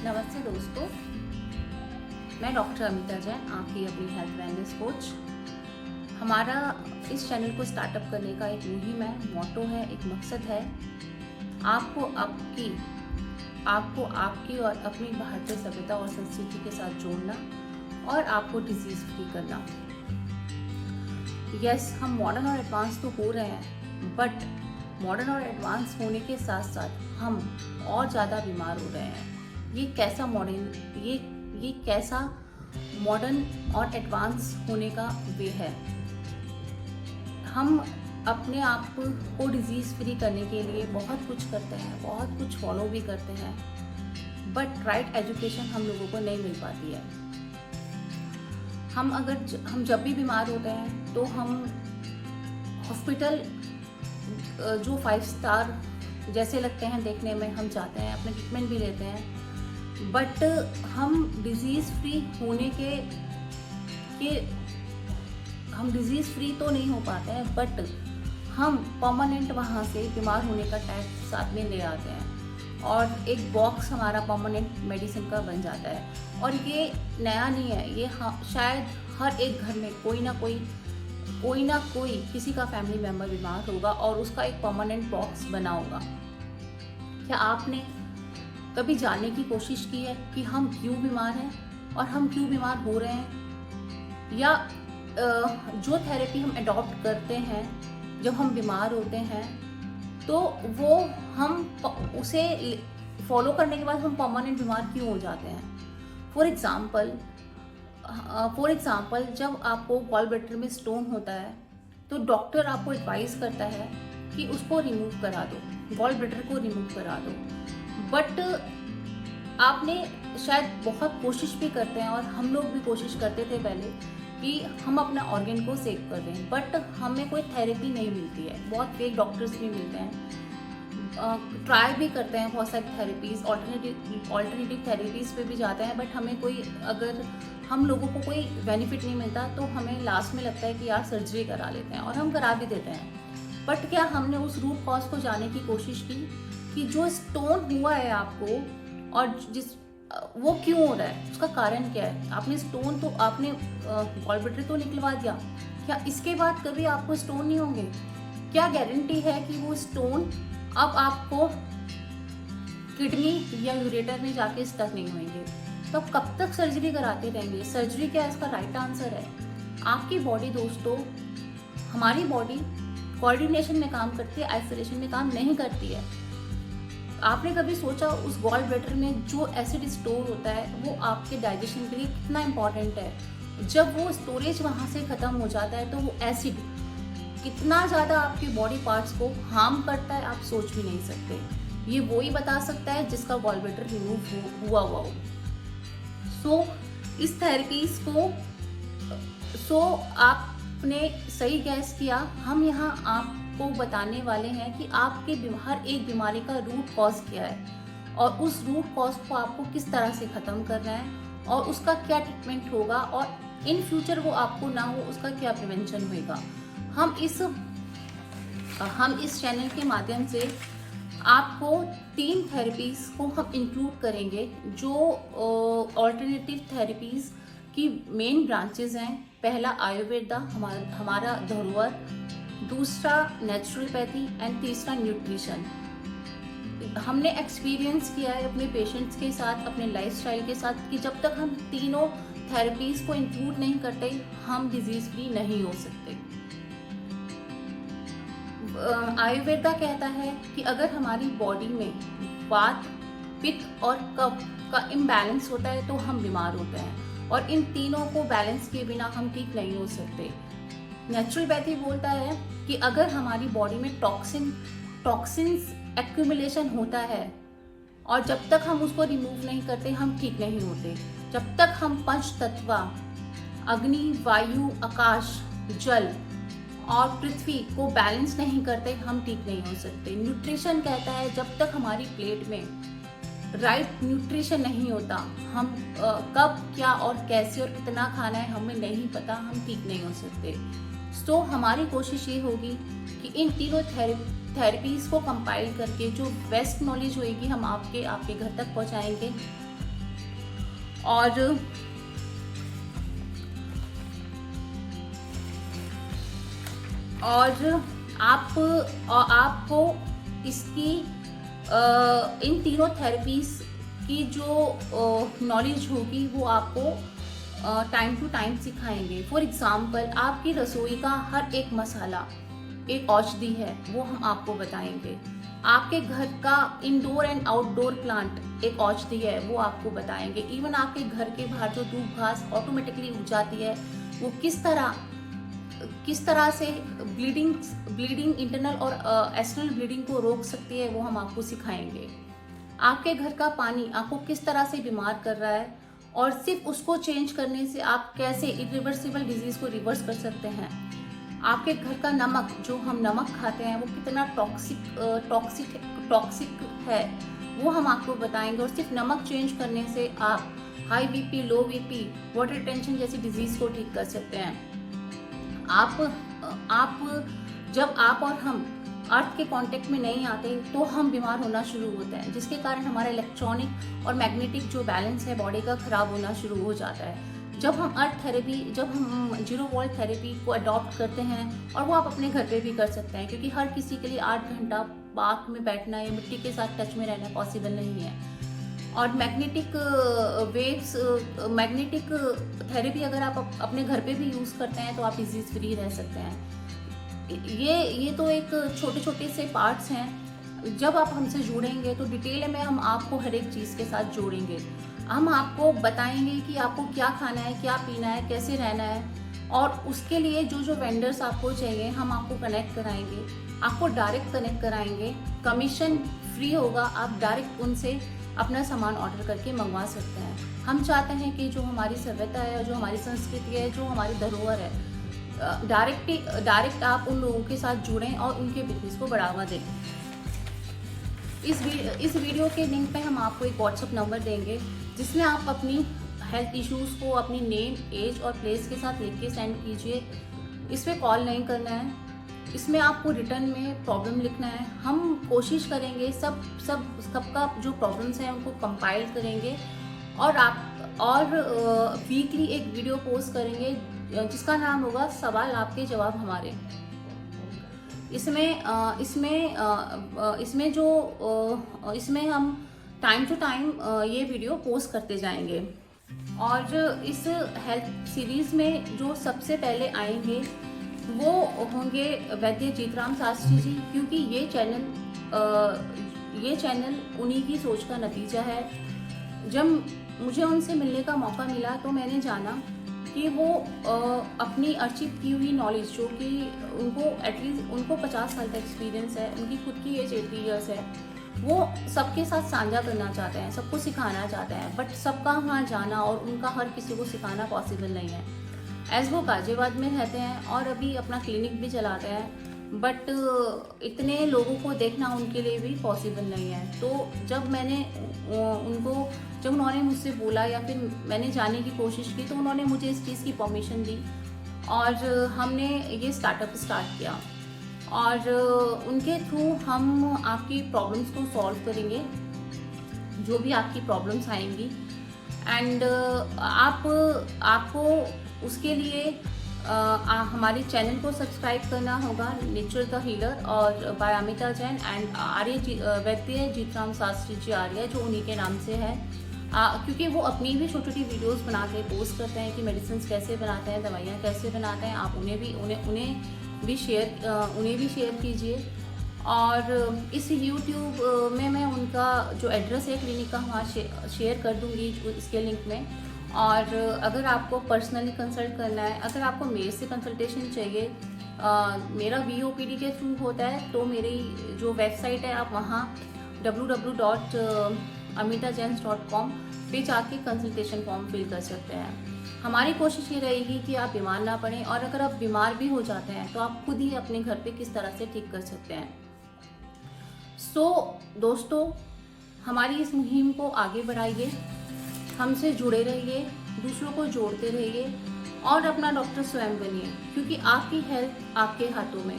नमस्ते दोस्तों, मैं डॉक्टर अमिता जैन, आपकी अपनी हेल्थ वेलनेस कोच। हमारा इस चैनल को स्टार्टअप करने का एक मुहिम है, मोटो है, एक मकसद है आपको आपकी और अपनी भारतीय सभ्यता और संस्कृति के साथ जोड़ना और आपको डिजीज फ्री करना। यस, हम मॉडर्न और एडवांस तो हो रहे हैं, बट मॉडर्न और एडवांस होने के साथ साथ हम और ज़्यादा बीमार हो रहे हैं। ये कैसा मॉडर्न और एडवांस होने का वे है। हम अपने आप को डिजीज़ फ्री करने के लिए बहुत कुछ करते हैं, बहुत कुछ फॉलो भी करते हैं, बट राइट एजुकेशन हम लोगों को नहीं मिल पाती है। हम जब भी बीमार होते हैं तो हम हॉस्पिटल जो 5 स्टार जैसे लगते हैं देखने में, हम जाते हैं, अपने ट्रीटमेंट भी लेते हैं, बट हम डिजीज़ फ्री होने हम डिजीज़ फ्री तो नहीं हो पाते हैं, बट हम परमानेंट वहाँ से बीमार होने का टैग साथ में ले आते हैं और एक बॉक्स हमारा परमानेंट मेडिसिन का बन जाता है। और ये नया नहीं है, ये शायद हर एक घर में कोई ना कोई किसी का फैमिली मेम्बर बीमार होगा और उसका एक परमानेंट बॉक्स बना होगा। क्या आपने कभी जानने की कोशिश की है कि हम क्यों बीमार हैं और हम क्यों बीमार हो रहे हैं? या जो थेरेपी हम अडॉप्ट करते हैं जब हम बीमार होते हैं, तो वो हम उसे फॉलो करने के बाद हम परमानेंट बीमार क्यों हो जाते हैं? फॉर एग्जाम्पल जब आपको गॉल ब्लैडर में स्टोन होता है तो डॉक्टर आपको एडवाइस करता है कि उसको रिमूव करा दो, गॉल ब्लैडर को रिमूव करा दो, बट आपने शायद बहुत कोशिश भी करते हैं और हम लोग भी कोशिश करते थे पहले कि हम अपना ऑर्गन को सेव कर दें, बट हमें कोई थेरेपी नहीं मिलती है। बहुत फेक डॉक्टर्स भी मिलते हैं, ट्राई भी करते हैं बहुत सारी थेरेपीज़, ऑल्टरनेटिव थेरेपीज़ पे भी जाते हैं, बट हमें अगर हम लोगों को कोई बेनिफिट नहीं मिलता तो हमें लास्ट में लगता है कि यार सर्जरी करा लेते हैं, और हम करा भी देते हैं। बट क्या हमने उस रूट कॉज को जानने की कोशिश की कि जो स्टोन हुआ है आपको और वो क्यों हो रहा है, उसका कारण क्या है? आपने गॉल ब्लैडर तो निकलवा दिया, क्या इसके बाद कभी आपको स्टोन नहीं होंगे? क्या गारंटी है कि वो स्टोन अब आपको किडनी या यूरेटर में जाके स्टक नहीं होंगे? तो आप कब तक सर्जरी कराते रहेंगे? सर्जरी क्या इसका राइट आंसर है? आपकी बॉडी दोस्तों, हमारी बॉडी कोऑर्डिनेशन में काम करती है, आइसोलेशन में काम नहीं करती है। आपने कभी सोचा उस गॉल ब्लैडर में जो एसिड स्टोर होता है वो आपके डाइजेशन के लिए कितना इम्पॉर्टेंट है? जब वो स्टोरेज वहाँ से ख़त्म हो जाता है तो वो एसिड कितना ज़्यादा आपके बॉडी पार्ट्स को हार्म करता है, आप सोच भी नहीं सकते। ये वो ही बता सकता है जिसका गॉल ब्लैडर रिमूव हुआ हो। इस थेरेपीज को आपने सही गैस किया। हम यहाँ आपको बताने वाले हैं कि आपके हर एक बीमारी का रूट कॉज क्या है और उस रूट कॉज को आपको किस तरह से ख़त्म करना है और उसका क्या ट्रीटमेंट होगा और इन फ्यूचर वो आपको ना हो उसका क्या प्रिवेंशन होगा। हम इस चैनल के माध्यम से आपको 3 थेरेपीज को हम इंक्लूड करेंगे जो ऑल्टरनेटिव थेरेपीज की मेन ब्रांचेस हैं। पहला आयुर्वेदा, हमारा धरोहर, दूसरा नेचुरोपैथी एंड तीसरा न्यूट्रिशन। हमने एक्सपीरियंस किया है अपने पेशेंट्स के साथ, अपने लाइफस्टाइल के साथ, कि जब तक हम तीनों थेरेपीज को इंक्लूड नहीं करते हम डिजीज फ्री नहीं हो सकते। आयुर्वेदा कहता है कि अगर हमारी बॉडी में वात, पित्त और कफ का इम्बैलेंस होता है तो हम बीमार होते हैं, और इन तीनों को बैलेंस किए बिना हम ठीक नहीं हो सकते। नेचुरोपैथी बोलता है कि अगर हमारी बॉडी में टॉक्सिन्स एक्यूमुलेशन होता है और जब तक हम उसको रिमूव नहीं करते हम ठीक नहीं होते। जब तक हम पंच तत्व अग्नि, वायु, आकाश, जल और पृथ्वी को बैलेंस नहीं करते हम ठीक नहीं हो सकते। न्यूट्रिशन कहता है जब तक हमारी प्लेट में राइट न्यूट्रिशन नहीं होता, हम कब, क्या और कैसे और कितना खाना है हमें नहीं पता, हम ठीक नहीं हो सकते। सो हमारी कोशिश ये होगी कि इन तीनों थेरेपीज़ को कंपाइल करके जो बेस्ट नॉलेज होएगी हम आपके घर तक पहुंचाएंगे। और आपको इसकी इन तीनों थेरेपीज की जो नॉलेज होगी वो आपको टाइम टू टाइम सिखाएंगे। फॉर एग्जाम्पल, आपकी रसोई का हर एक मसाला एक औषधि है, वो हम आपको बताएंगे। आपके घर का इंडोर एंड आउटडोर प्लांट एक औषधि है, वो आपको बताएंगे। इवन आपके घर के बाहर जो धूप घास ऑटोमेटिकली उग जाती है, वो किस तरह से ब्लीडिंग इंटरनल और एक्सटर्नल ब्लीडिंग को रोक सकती है, वो हम आपको सिखाएंगे। आपके घर का पानी आपको किस तरह से बीमार कर रहा है और सिर्फ उसको चेंज करने से आप कैसे इरिवर्सिबल डिजीज को रिवर्स कर सकते हैं। आपके घर का नमक, जो हम नमक खाते हैं, वो कितना टॉक्सिक है, वो हम आपको बताएंगे। और सिर्फ नमक चेंज करने से आप हाई बीपी, लो बीपी, वाटर टेंशन जैसी डिजीज को ठीक कर सकते हैं। जब आप और हम अर्थ के कांटेक्ट में नहीं आते तो हम बीमार होना शुरू होते हैं, जिसके कारण हमारा इलेक्ट्रॉनिक और मैग्नेटिक जो बैलेंस है बॉडी का खराब होना शुरू हो जाता है। जब हम जीरो वोल्ट थेरेपी को अडॉप्ट करते हैं, और वो आप अपने घर पे भी कर सकते हैं, क्योंकि हर किसी के लिए 8 घंटा पार्क में बैठना या मिट्टी के साथ टच में रहना पॉसिबल नहीं है। और मैग्नेटिक थेरेपी अगर आप अपने घर पे भी यूज़ करते हैं तो आप डिजीज फ्री रह सकते हैं। ये तो एक छोटे छोटे से पार्ट्स हैं। जब आप हमसे जुड़ेंगे तो डिटेल में हम आपको हर एक चीज़ के साथ जोड़ेंगे। हम आपको बताएंगे कि आपको क्या खाना है, क्या पीना है, कैसे रहना है, और उसके लिए जो वेंडर्स आपको चाहिए हम आपको कनेक्ट कराएंगे। आपको डायरेक्ट कनेक्ट कराएंगे, कमीशन फ्री होगा, आप डायरेक्ट उनसे अपना सामान ऑर्डर करके मंगवा सकते हैं। हम चाहते हैं कि जो हमारी सभ्यता है, जो हमारी संस्कृति है, जो हमारी धरोहर है, डायरेक्ट आप उन लोगों के साथ जुड़ें और उनके बिजनेस को बढ़ावा दें। इस वीडियो के लिंक पे हम आपको एक व्हाट्सएप नंबर देंगे, जिसमें आप अपनी हेल्थ इश्यूज़ को अपनी नेम, एज और प्लेस के साथ लिख के सेंड कीजिए। इस पर कॉल नहीं करना है, इसमें आपको रिटर्न में प्रॉब्लम लिखना है। हम कोशिश करेंगे सबका जो प्रॉब्लम्स हैं उनको कंपाइल करेंगे, और वीकली एक वीडियो पोस्ट करेंगे जिसका नाम होगा सवाल आपके जवाब हमारे। इसमें हम टाइम टू टाइम ये वीडियो पोस्ट करते जाएंगे। और इस हेल्थ सीरीज में जो सबसे पहले आएंगे वो होंगे वैद्य जीतराम शास्त्री जी, क्योंकि ये चैनल उन्हीं की सोच का नतीजा है। जब मुझे उनसे मिलने का मौका मिला तो मैंने जाना कि वो अपनी अर्चिव की हुई नॉलेज, जो कि उनको 50 साल का एक्सपीरियंस है, उनकी खुद की एज 80 ईयर्स है, वो सबके साथ साझा करना चाहते हैं, सबको सिखाना चाहते हैं। बट सबका वहाँ जाना और उनका हर किसी को सिखाना पॉसिबल नहीं है। एज वो गाजियाबाद में रहते हैं और अभी अपना क्लिनिक भी चलाते हैं, बट इतने लोगों को देखना उनके लिए भी पॉसिबल नहीं है। तो जब उन्होंने मुझसे बोला या फिर मैंने जाने की कोशिश की, तो उन्होंने मुझे इस चीज़ की परमिशन दी और हमने ये स्टार्टअप स्टार्ट किया। और उनके थ्रू हम आपकी प्रॉब्लम्स को सॉल्व करेंगे, जो भी आपकी प्रॉब्लम्स आएंगी। एंड आपको उसके लिए हमारे चैनल को सब्सक्राइब करना होगा, नेचर द हीलर और बाय अमिता जैन एंड वैद्य जीतराम शास्त्री जी आर्य, जो उन्हीं के नाम से है। क्योंकि वो अपनी भी छोटी छोटी वीडियोस बनाते हैं, पोस्ट करते हैं कि मेडिसिन कैसे बनाते हैं, दवाइयाँ कैसे बनाते हैं। आप उन्हें भी शेयर कीजिए। और इस YouTube में मैं उनका जो एड्रेस है क्लिनिक का वहाँ शेयर कर दूँगी इसके लिंक में। और अगर आपको पर्सनली कंसल्ट करना है, अगर आपको मेरे से कंसल्टेशन चाहिए, मेरा VOPD के थ्रू होता है, तो मेरी जो वेबसाइट है आप वहाँ www.amitajains.com पे जाके कंसल्टेशन फॉर्म फिल कर सकते हैं। हमारी कोशिश ये रहेगी कि आप बीमार ना पड़ें, और अगर आप बीमार भी हो जाते हैं तो आप खुद ही अपने घर पे किस तरह से ठीक कर सकते हैं। दोस्तों, हमारी इस मुहिम को आगे बढ़ाइए, हमसे जुड़े रहिए, दूसरों को जोड़ते रहिए और अपना डॉक्टर स्वयं बनिए, क्योंकि आपकी हेल्थ आपके हाथों में।